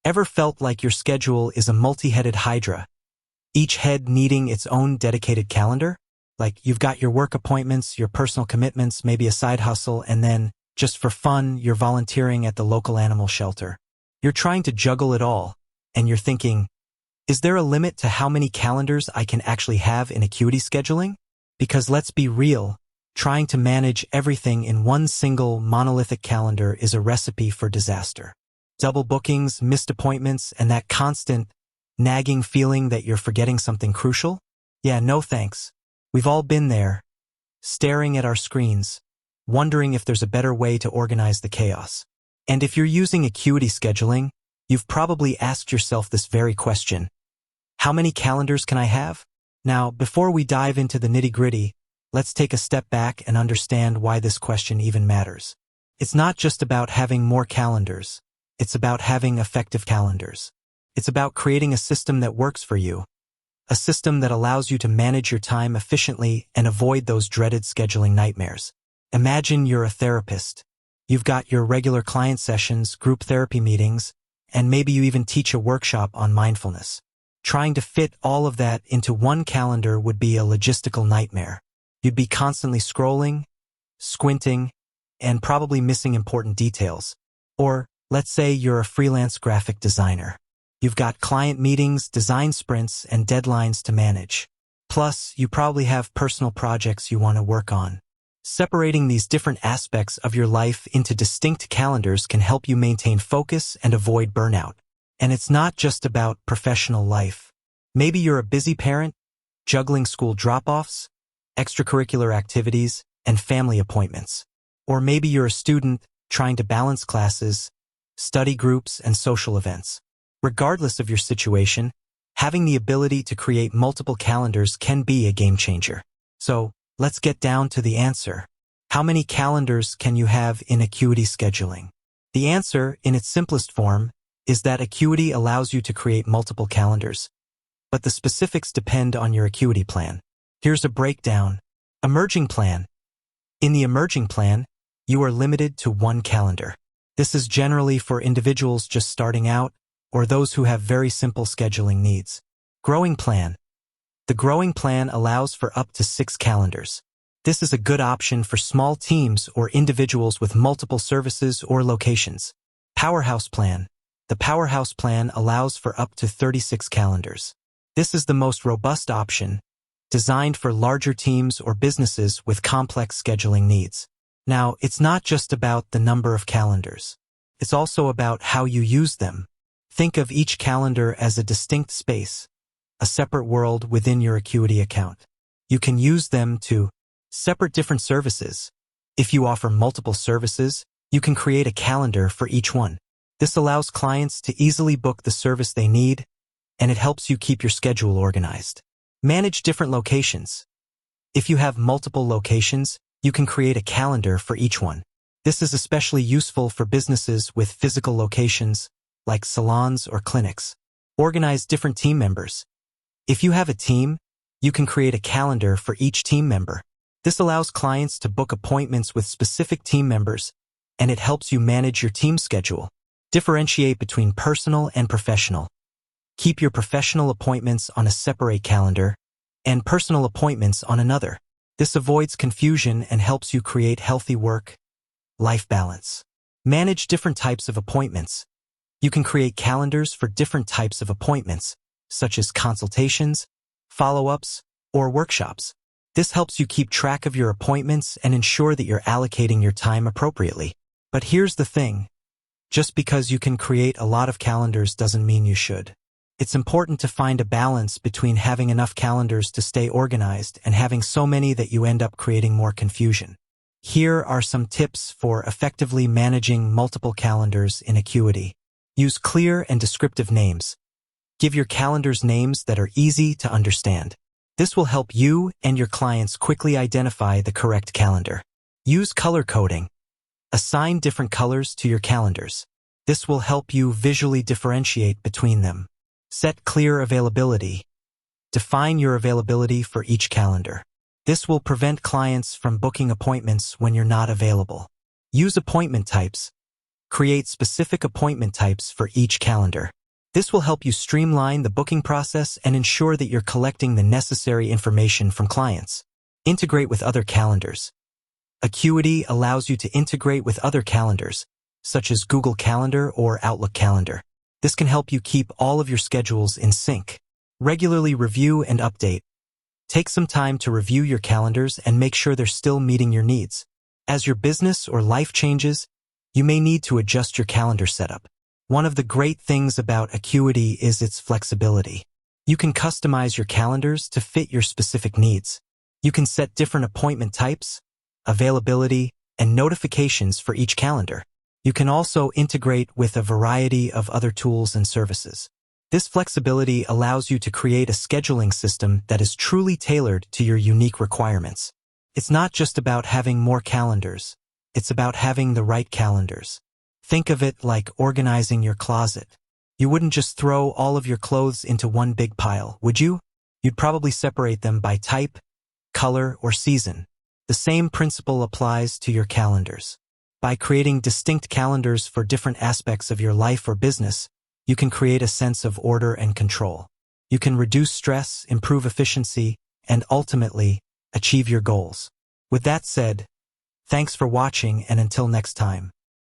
Ever felt like your schedule is a multi-headed hydra, each head needing its own dedicated calendar? Like you've got your work appointments, your personal commitments, maybe a side hustle, and then, just for fun, you're volunteering at the local animal shelter. You're trying to juggle it all, and you're thinking, is there a limit to how many calendars I can actually have in Acuity scheduling? Because let's be real, trying to manage everything in one single monolithic calendar is a recipe for disaster. Double bookings, missed appointments, and that constant, nagging feeling that you're forgetting something crucial? Yeah, no thanks. We've all been there, staring at our screens, wondering if there's a better way to organize the chaos. And if you're using Acuity scheduling, you've probably asked yourself this very question. How many calendars can I have? Now, before we dive into the nitty-gritty, let's take a step back and understand why this question even matters. It's not just about having more calendars. It's about having effective calendars. It's about creating a system that works for you. A system that allows you to manage your time efficiently and avoid those dreaded scheduling nightmares. Imagine you're a therapist. You've got your regular client sessions, group therapy meetings, and maybe you even teach a workshop on mindfulness. Trying to fit all of that into one calendar would be a logistical nightmare. You'd be constantly scrolling, squinting, and probably missing important details. Or, let's say you're a freelance graphic designer. You've got client meetings, design sprints, and deadlines to manage. Plus, you probably have personal projects you want to work on. Separating these different aspects of your life into distinct calendars can help you maintain focus and avoid burnout. And it's not just about professional life. Maybe you're a busy parent, juggling school drop-offs, extracurricular activities, and family appointments. Or maybe you're a student trying to balance classes, study groups, and social events. Regardless of your situation, having the ability to create multiple calendars can be a game changer. So, let's get down to the answer. How many calendars can you have in Acuity scheduling? The answer, in its simplest form, is that Acuity allows you to create multiple calendars. But the specifics depend on your Acuity plan. Here's a breakdown. Emerging plan. In the emerging plan, you are limited to one calendar. This is generally for individuals just starting out, or those who have very simple scheduling needs. Growing plan. The growing plan allows for up to 6 calendars. This is a good option for small teams or individuals with multiple services or locations. Powerhouse plan. The Powerhouse plan allows for up to 36 calendars. This is the most robust option, designed for larger teams or businesses with complex scheduling needs. Now, it's not just about the number of calendars. It's also about how you use them. Think of each calendar as a distinct space, a separate world within your Acuity account. You can use them to separate different services. If you offer multiple services, you can create a calendar for each one. This allows clients to easily book the service they need, and it helps you keep your schedule organized. Manage different locations. If you have multiple locations, you can create a calendar for each one. This is especially useful for businesses with physical locations, like salons or clinics. Organize different team members. If you have a team, you can create a calendar for each team member. This allows clients to book appointments with specific team members, and it helps you manage your team schedule. Differentiate between personal and professional. Keep your professional appointments on a separate calendar and personal appointments on another. This avoids confusion and helps you create healthy work-life balance. Manage different types of appointments. You can create calendars for different types of appointments, such as consultations, follow-ups, or workshops. This helps you keep track of your appointments and ensure that you're allocating your time appropriately. But here's the thing. Just because you can create a lot of calendars doesn't mean you should. It's important to find a balance between having enough calendars to stay organized and having so many that you end up creating more confusion. Here are some tips for effectively managing multiple calendars in Acuity. Use clear and descriptive names. Give your calendars names that are easy to understand. This will help you and your clients quickly identify the correct calendar. Use color coding. Assign different colors to your calendars. This will help you visually differentiate between them. Set clear availability. Define your availability for each calendar. This will prevent clients from booking appointments when you're not available. Use appointment types. Create specific appointment types for each calendar. This will help you streamline the booking process and ensure that you're collecting the necessary information from clients. Integrate with other calendars. Acuity allows you to integrate with other calendars, such as Google Calendar or Outlook Calendar. This can help you keep all of your schedules in sync. Regularly review and update. Take some time to review your calendars and make sure they're still meeting your needs. As your business or life changes, you may need to adjust your calendar setup. One of the great things about Acuity is its flexibility. You can customize your calendars to fit your specific needs. You can set different appointment types, availability, and notifications for each calendar. You can also integrate with a variety of other tools and services. This flexibility allows you to create a scheduling system that is truly tailored to your unique requirements. It's not just about having more calendars. It's about having the right calendars. Think of it like organizing your closet. You wouldn't just throw all of your clothes into one big pile, would you? You'd probably separate them by type, color, or season. The same principle applies to your calendars. By creating distinct calendars for different aspects of your life or business, you can create a sense of order and control. You can reduce stress, improve efficiency, and ultimately, achieve your goals. With that said, thanks for watching, and until next time.